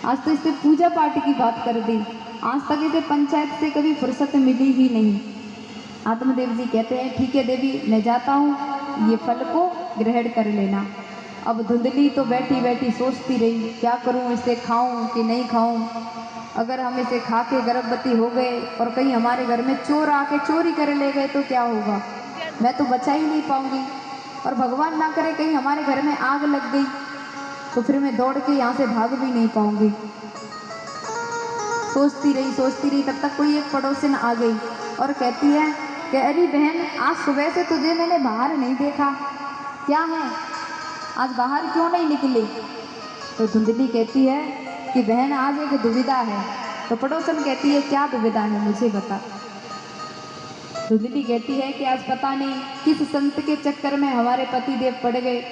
आज तो इससे पूजा पाठ की बात कर दी, आज तक इसे पंचायत से कभी फुर्सत मिली ही नहीं। आत्मदेव जी कहते हैं ठीक है देवी, मैं जाता हूँ, ये फल को ग्रहण कर लेना। अब धुंधली तो बैठी बैठी सोचती रही, क्या करूँ, इसे खाऊं कि नहीं खाऊं। अगर हम इसे खा के गर्भवती हो गए और कहीं हमारे घर में चोर आके चोरी कर ले गए तो क्या होगा, मैं तो बचा ही नहीं पाऊंगी। और भगवान ना करे कहीं हमारे घर में आग लग गई तो फिर मैं दौड़ के यहाँ से भाग भी नहीं पाऊंगी। सोचती रही, तब तक कोई एक पड़ोसन आ गई और कहती है कि अरे बहन, आज सुबह से तुझे मैंने बाहर नहीं देखा, क्या है, आज बाहर क्यों नहीं निकली। तो धुंधली कहती है कि बहन आज एक दुविधा है। तो पड़ोसन कहती है क्या दुविधा है, मुझे बता। धुंधली कहती है कि आज पता नहीं किस संत के चक्कर में हमारे पतिदेव पड़ गए,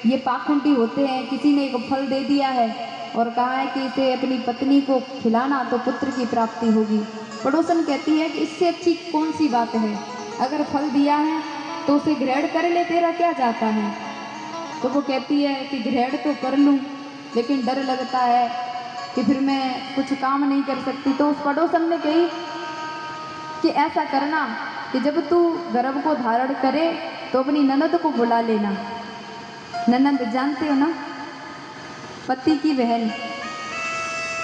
ये पाखंडी होते हैं, किसी ने एक फल दे दिया है और कहा है कि इसे अपनी पत्नी को खिलाना तो पुत्र की प्राप्ति होगी। पड़ोसन कहती है कि इससे अच्छी कौन सी बात है, अगर फल दिया है तो उसे ग्रहण कर ले, तेरा क्या जाता है। तो वो कहती है कि ग्रहण तो कर लूँ लेकिन डर लगता है कि फिर मैं कुछ काम नहीं कर सकती। तो उस पड़ोसन ने कही कि ऐसा करना कि जब तू गर्भ को धारण करे तो अपनी ननद को बुला लेना। ननद जानते हो ना, पति की बहन,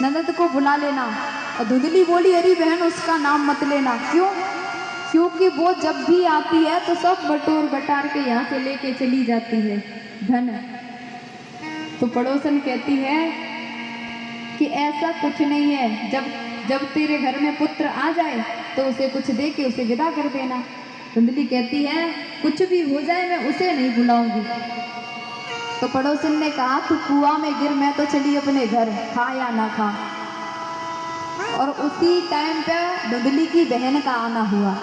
ननद को बुला लेना। और धुंधली बोली अरे बहन उसका नाम मत लेना, क्यों, क्योंकि वो जब भी आती है तो सब बटोर बटार के यहाँ से लेके चली जाती है धन। तो पड़ोसन कहती है कि ऐसा कुछ नहीं है, जब तेरे घर में पुत्र आ जाए तो उसे कुछ दे के उसे विदा कर देना। धुंधली कहती है कुछ भी हो जाए मैं उसे नहीं बुलाऊंगी। तो पड़ोसन ने कहा तू कुआं में गिर, मैं तो चली अपने घर, खा या ना खा। और उसी टाइम पे धुंधली की बहन का आना हुआ।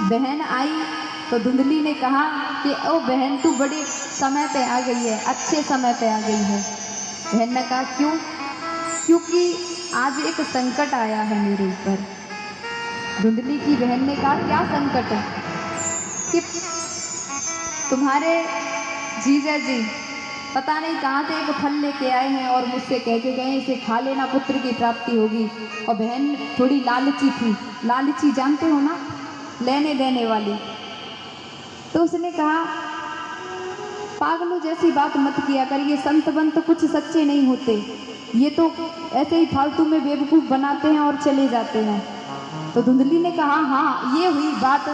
बहन आई तो धुंधली ने कहा कि ओ बहन, तू बड़े समय पे आ गई है, अच्छे समय पे आ गई है। बहन ने कहा क्यों, क्योंकि आज एक संकट आया है मेरे ऊपर। धुंधली की बहन ने कहा क्या संकट है। कि तुम्हारे जीजा जी पता नहीं कहाँ से एक फल लेके आए हैं और मुझसे कह के गए इसे खा लेना, पुत्र की प्राप्ति होगी। और बहन थोड़ी लालची थी, लालची जानते हो ना, लेने देने वाली। तो उसने कहा पागलों जैसी बात मत किया कर, ये संत बंत कुछ सच्चे नहीं होते, ये तो ऐसे ही फालतू में बेवकूफ़ बनाते हैं और चले जाते हैं। तो धुंधली ने कहा हाँ ये हुई बात,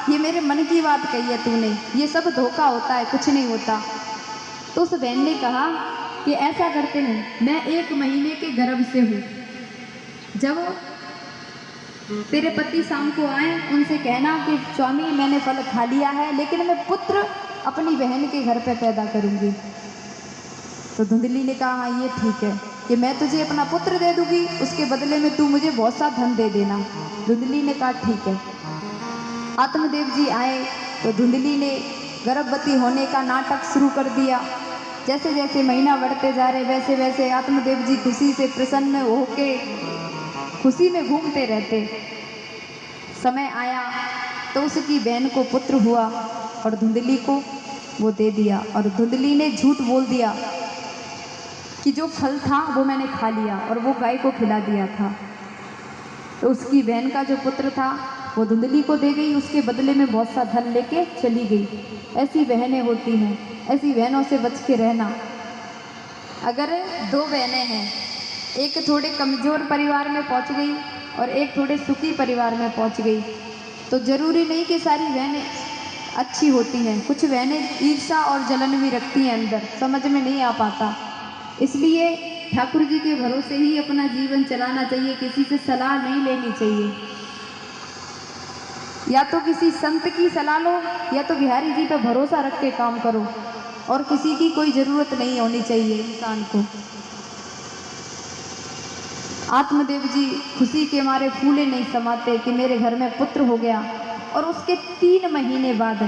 ये मेरे मन की बात कही है तूने, ये सब धोखा होता है, कुछ नहीं होता। तो उस बहन ने कहा कि ऐसा करते हैं, मैं 1 महीने के गर्भ से हूँ, जब तेरे पति शाम को आए उनसे कहना कि स्वामी मैंने फल खा लिया है लेकिन मैं पुत्र अपनी बहन के घर पे पैदा करूँगी। तो धुंधली ने कहा हाँ ये ठीक है कि मैं तुझे अपना पुत्र दे दूँगी, उसके बदले में तू मुझे बहुत सा धन दे देना। धुंधली ने कहा ठीक है। आत्मदेव जी आए तो धुंधली ने गर्भवती होने का नाटक शुरू कर दिया। जैसे जैसे महीना बढ़ते जा रहे वैसे वैसे आत्मदेव जी खुशी से प्रसन्न होके खुशी में घूमते रहते। समय आया तो उसकी बहन को पुत्र हुआ और धुंधली को वो दे दिया। और धुंधली ने झूठ बोल दिया कि जो फल था वो मैंने खा लिया और वो गाय को खिला दिया था। तो उसकी बहन का जो पुत्र था वो धुंधली को दे गई, उसके बदले में बहुत सा धन लेके चली गई। ऐसी बहनें होती हैं, ऐसी बहनों से बच के रहना। अगर 2 बहनें हैं, एक थोड़े कमज़ोर परिवार में पहुंच गई और एक थोड़े सुखी परिवार में पहुंच गई, तो ज़रूरी नहीं कि सारी बहनें अच्छी होती हैं। कुछ बहनें ईर्ष्या और जलन भी रखती हैं अंदर, समझ में नहीं आ पाता। इसलिए ठाकुर जी के भरोसे ही अपना जीवन चलाना चाहिए, किसी से सलाह नहीं लेनी चाहिए। या तो किसी संत की सलाह लो या तो बिहारी जी पर भरोसा रख के काम करो, और किसी की कोई ज़रूरत नहीं होनी चाहिए इंसान को। आत्मदेव जी खुशी के मारे फूले नहीं समाते कि मेरे घर में पुत्र हो गया। और उसके 3 महीने बाद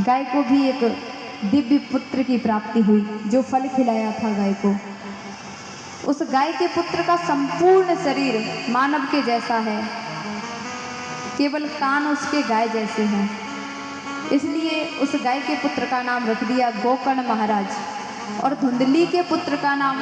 गाय को भी एक दिव्य पुत्र की प्राप्ति हुई, जो फल खिलाया था गाय को। उस गाय के पुत्र का संपूर्ण शरीर मानव के जैसा है, केवल कान उसके गाय जैसे हैं। इसलिए उस गाय के पुत्र का नाम रख दिया गोकर्ण महाराज। और धुंधली के पुत्र का नाम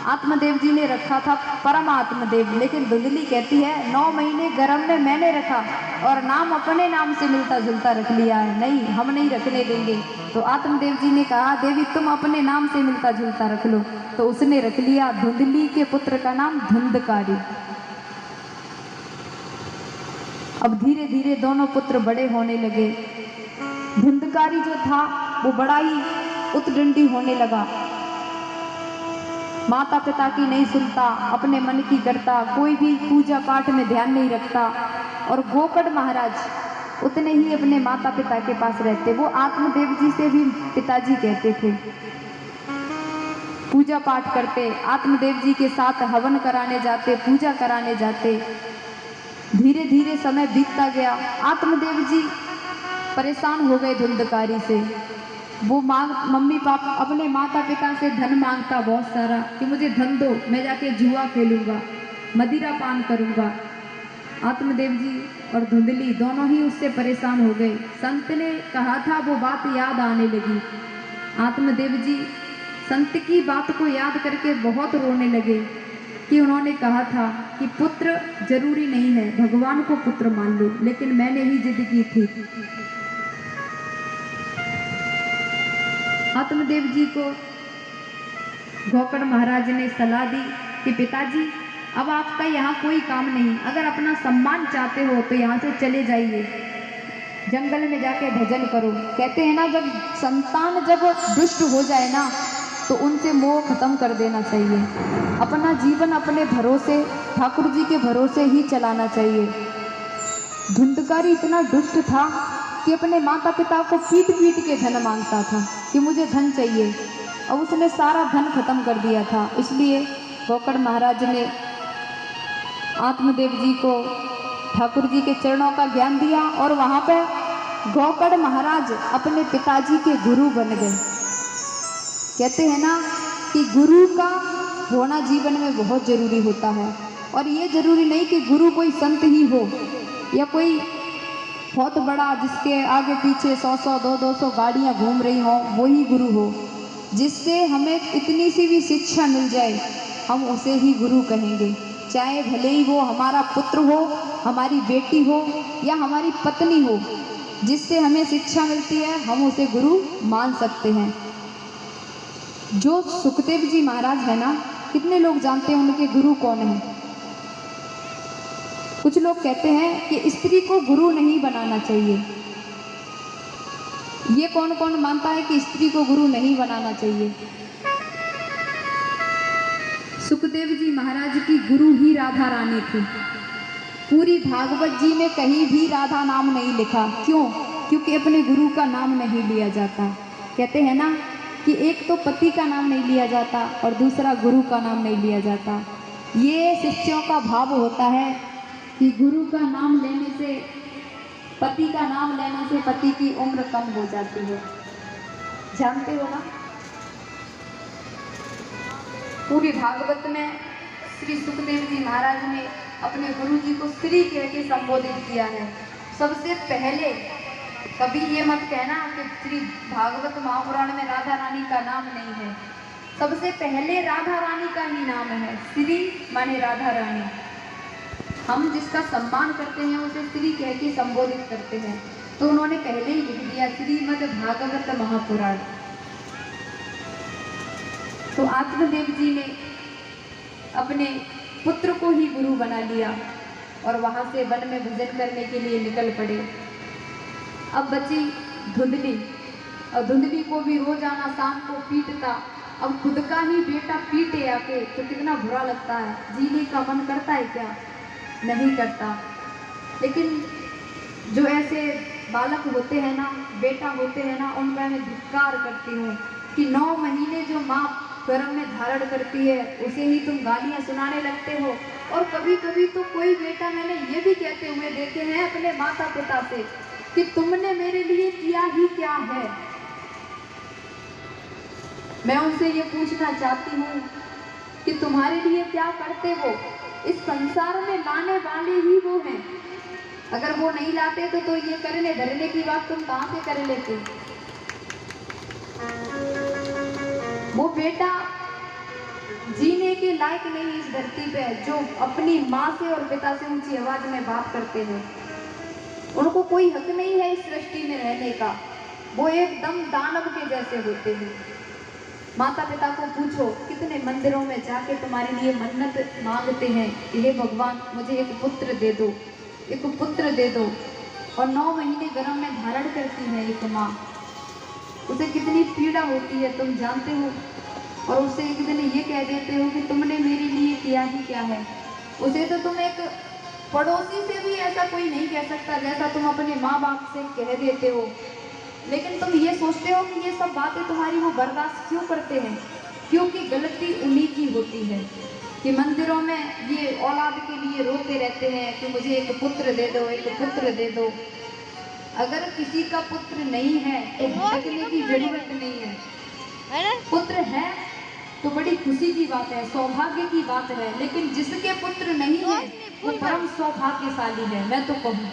आत्मदेव जी ने रखा था परमात्मदेव, लेकिन धुंधली कहती है 9 महीने गर्भ में मैंने रखा और नाम अपने नाम से मिलता जुलता रख लिया है, नहीं हम नहीं रखने देंगे। तो आत्मदेव जी ने कहा देवी तुम अपने नाम से मिलता जुलता रख लो, तो उसने रख लिया धुंधली के पुत्र का नाम धुंधकारी। अब धीरे धीरे दोनों पुत्र बड़े होने लगे। धुंधकारी जो था वो बड़ा ही उद्दंडी होने लगा, माता पिता की नहीं सुनता, अपने मन की करता, कोई भी पूजा पाठ में ध्यान नहीं रखता। और गोकर्ण महाराज उतने ही अपने माता पिता के पास रहते, वो आत्मदेव जी से भी पिताजी कहते थे, पूजा पाठ करते, आत्मदेव जी के साथ हवन कराने जाते, पूजा कराने जाते। धीरे धीरे समय बीतता गया, आत्मदेव जी परेशान हो गए धुंधकारी से। वो मम्मी पापा अपने माता पिता से धन मांगता बहुत सारा कि मुझे धन दो, मैं जाके जुआ खेलूंगा, मदिरा पान करूंगा। आत्मदेव जी और धुंधली दोनों ही उससे परेशान हो गए। संत ने कहा था वो बात याद आने लगी। आत्मदेव जी संत की बात को याद करके बहुत रोने लगे कि उन्होंने कहा था कि पुत्र जरूरी नहीं है, भगवान को पुत्र मान लो, लेकिन मैंने ही जिद की थी। आत्मदेव जी को गोकर्ण महाराज ने सलाह दी कि पिताजी अब आपका यहाँ कोई काम नहीं, अगर अपना सम्मान चाहते हो तो यहाँ से चले जाइए, जंगल में जाके भजन करो। कहते हैं ना जब संतान जब दुष्ट हो जाए ना तो उनसे मोह खत्म कर देना चाहिए, अपना जीवन अपने भरोसे ठाकुर जी के भरोसे ही चलाना चाहिए। धुंधकारी इतना दुष्ट था कि अपने माता पिता को पीट पीट के धन मांगता था कि मुझे धन चाहिए, और उसने सारा धन खत्म कर दिया था। इसलिए गोकर्ण महाराज ने आत्मदेव जी को ठाकुर जी के चरणों का ज्ञान दिया और वहाँ पे गोकर्ण महाराज अपने पिताजी के गुरु बन गए। कहते हैं ना कि गुरु का होना जीवन में बहुत जरूरी होता है, और ये जरूरी नहीं कि गुरु कोई संत ही हो या कोई बहुत बड़ा जिसके आगे पीछे 100-100 200 गाड़ियाँ घूम रही हों वही गुरु हो। जिससे हमें इतनी सी भी शिक्षा मिल जाए हम उसे ही गुरु कहेंगे, चाहे भले ही वो हमारा पुत्र हो, हमारी बेटी हो या हमारी पत्नी हो। जिससे हमें शिक्षा मिलती है हम उसे गुरु मान सकते हैं। जो सुखदेव जी महाराज है ना, कितने लोग जानते हैं उनके गुरु कौन है? कुछ लोग कहते हैं कि स्त्री को गुरु नहीं बनाना चाहिए। ये कौन कौन मानता है कि स्त्री को गुरु नहीं बनाना चाहिए? सुखदेव जी महाराज की गुरु ही राधा रानी थी। पूरी भागवत जी में कहीं भी राधा नाम नहीं लिखा। क्यों? क्योंकि अपने गुरु का नाम नहीं लिया जाता। कहते हैं ना कि एक तो पति का नाम नहीं लिया जाता और दूसरा गुरु का नाम नहीं लिया जाता। ये शिष्यों का भाव होता है कि गुरु का नाम लेने से, पति का नाम लेने से पति की उम्र कम हो जाती है। जानते हो ना, पूरी भागवत में श्री सुखदेव जी महाराज ने अपने गुरु जी को श्री कह के संबोधित किया है। सबसे पहले कभी ये मत कहना कि श्री भागवत महापुराण में राधा रानी का नाम नहीं है। सबसे पहले राधा रानी का ही नाम है। श्री माने राधा रानी। हम जिसका सम्मान करते हैं उसे श्री कह के संबोधित करते हैं। तो उन्होंने पहले ही लिख दिया श्रीमद् भागवत महापुराण। तो आत्मदेव जी ने अपने पुत्र को ही गुरु बना लिया और वहां से वन में भजन करने के लिए निकल पड़े। अब बची धुंधली, और धुंधली को भी रोजाना शाम को पीटता। अब खुद का ही बेटा पीटे आके तो कितना बुरा लगता है। जीने का मन करता है क्या? नहीं करता। लेकिन जो ऐसे बालक होते हैं ना, बेटा होते हैं ना, उनका मैं धिक्कार करती हूँ कि 9 महीने जो माँ गर्भ में धारण करती है उसे ही तुम गालियाँ सुनाने लगते हो। और कभी कभी तो कोई बेटा, मैंने ये भी कहते हुए देखे हैं अपने माता पिता से कि तुमने मेरे लिए किया ही क्या है। मैं उनसे ये पूछना चाहती हूँ कि तुम्हारे लिए क्या करते हो? इस संसार में लाने वाले ही वो हैं। अगर वो नहीं लाते तो ये करने धरने की बात तुम कहाँ से कर लेते? वो बेटा जीने के लायक नहीं इस धरती पे, जो अपनी माँ से और पिता से ऊंची आवाज में बात करते हैं। उनको कोई हक नहीं है इस सृष्टि में रहने का, वो एकदम दानव के जैसे होते हैं। माता पिता को पूछो कितने मंदिरों में जाके तुम्हारे लिए मन्नत मांगते हैं कि हे भगवान मुझे एक पुत्र दे दो, एक पुत्र दे दो। और 9 महीने गर्भ में धारण करती है एक माँ, उसे कितनी पीड़ा होती है तुम जानते हो। और उसे एक दिन ये कह देते हो कि तुमने मेरे लिए किया ही क्या है। उसे तो तुम एक पड़ोसी से भी ऐसा कोई नहीं कह सकता जैसा तुम अपने माँ बाप से कह देते हो। लेकिन तुम ये सोचते हो कि ये सब बातें तुम्हारी वो बर्दाश्त क्यों करते हैं, क्योंकि गलती उन्हीं की होती है कि मंदिरों में ये औलाद के लिए रोते रहते हैं कि मुझे एक पुत्र दे दो, एक पुत्र दे दो। अगर किसी का पुत्र नहीं है तो भटकने की जरूरत नहीं है। पुत्र है तो बड़ी खुशी की बात है, सौभाग्य की बात है। लेकिन जिसके पुत्र नहीं है वो परम सौभाग्यशाली है। मैं तो कहूँ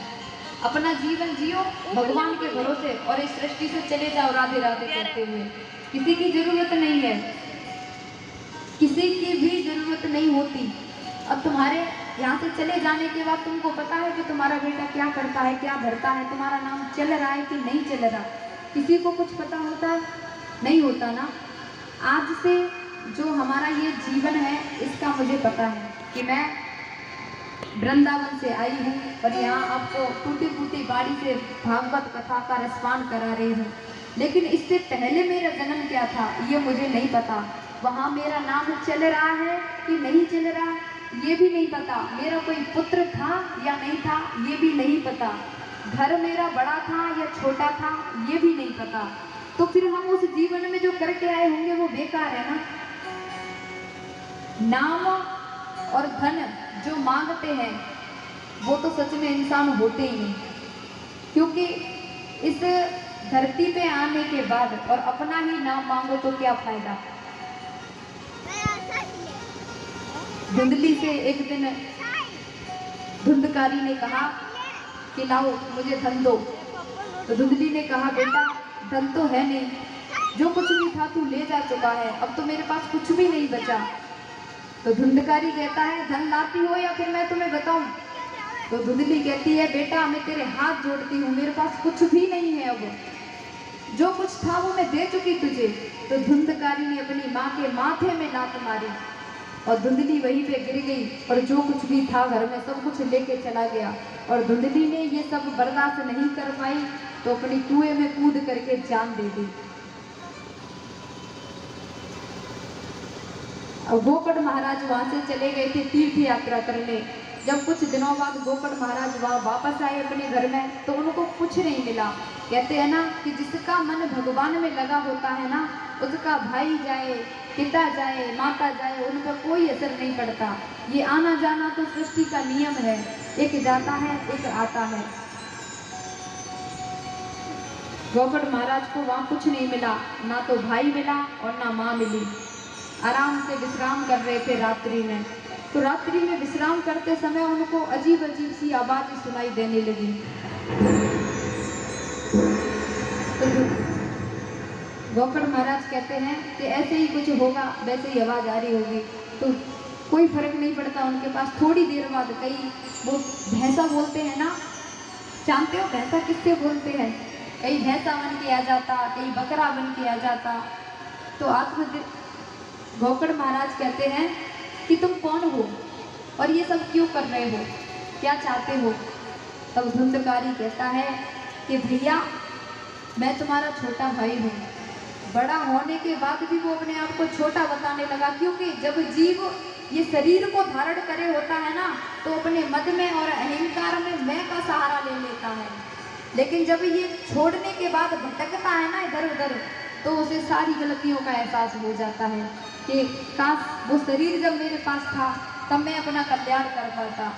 अपना जीवन जियो भगवान के भरोसे और इस सृष्टि से चले जाओ राधे राधे करते हुए। किसी की जरूरत नहीं है, किसी की भी जरूरत नहीं होती। अब तुम्हारे यहाँ से चले जाने के बाद तुमको पता है कि तुम्हारा बेटा क्या करता है, क्या भरता है, तुम्हारा नाम चल रहा है कि नहीं चल रहा, किसी को कुछ पता होता है? नहीं होता ना। आज से जो हमारा ये जीवन है इसका मुझे पता है कि मैं वृंदावन से आई हूँ और यहाँ आपको टूटी फूटी गाड़ी से भागवत कथा का रसपान करा रही हूँ। लेकिन इससे पहले मेरा जन्म क्या था ये मुझे नहीं पता। वहाँ मेरा नाम चल रहा है कि नहीं चल रहा ये भी नहीं पता। मेरा कोई पुत्र था या नहीं था ये भी नहीं पता। घर मेरा बड़ा था या छोटा था ये भी नहीं पता। तो फिर हम उस जीवन में जो करके आए होंगे वो बेकार है ना। नाम और धन जो मांगते हैं वो तो सच में इंसान होते ही नहीं, क्योंकि इस धरती पे आने के बाद और अपना ही नाम मांगो तो क्या फायदा। धुंधली से एक दिन धुंधकारी ने कहा कि लाओ मुझे धन दो। तो धुंधली ने कहा बेटा धन तो है नहीं, जो कुछ भी था तू ले जा चुका है, अब तो मेरे पास कुछ भी नहीं बचा। तो धुंधकारी कहता है धन लाती हो या फिर मैं तुम्हें बताऊं। तो धुंधली कहती है बेटा मैं तेरे हाथ जोड़ती हूँ, मेरे पास कुछ भी नहीं है, अब जो कुछ था वो मैं दे चुकी तुझे। तो धुंधकारी ने अपनी माँ के माथे में लात मारी और धुंधली वहीं पे गिर गई और जो कुछ भी था घर में सब कुछ लेके चला गया। और धुंधली ने ये सब बर्दाश्त नहीं कर पाई तो अपनी कुएं में कूद करके जान दे दी। अब गोकर्ण महाराज वहां से चले गए थे तीर्थ यात्रा करने। जब कुछ दिनों बाद गोकर्ण महाराज वहां वापस आए अपने घर में तो उनको कुछ नहीं मिला। कहते हैं ना कि जिसका मन भगवान में लगा होता है ना उसका भाई जाए, पिता जाए, माता जाए, उन पर कोई असर नहीं पड़ता। ये आना जाना तो सृष्टि का नियम है, एक जाता है एक आता है। गोकर्ण महाराज को वहां कुछ नहीं मिला, ना तो भाई मिला और ना माँ मिली। आराम से विश्राम कर रहे थे रात्रि में। तो रात्रि में विश्राम करते समय उनको अजीब अजीब सी आवाज सुनाई देने लगी। तो गोकर्ण महाराज कहते हैं कि ऐसे ही कुछ होगा, वैसे ही आवाज आ रही होगी। तो कोई फर्क नहीं पड़ता उनके पास। थोड़ी देर बाद कई वो भैंसा बोलते हैं ना, जानते हो भैंसा किससे बोलते हैं? कहीं भैंसा बन के आ जाता, कहीं बकरा बन के आ जाता। तो गोकर्ण महाराज कहते हैं कि तुम कौन हो और ये सब क्यों कर रहे हो, क्या चाहते हो? तब धुंधकारी कहता है कि भैया मैं तुम्हारा छोटा भाई हूँ। बड़ा होने के बाद भी वो अपने आप को छोटा बताने लगा, क्योंकि जब जीव ये शरीर को धारण करे होता है ना तो अपने मद में और अहंकार में मैं का सहारा ले लेता है। लेकिन जब ये छोड़ने के बाद भटकता है ना इधर उधर तो उसे सारी गलतियों का एहसास हो जाता है कि काश वो शरीर जब मेरे पास था तब मैं अपना कल्याण कर पाता।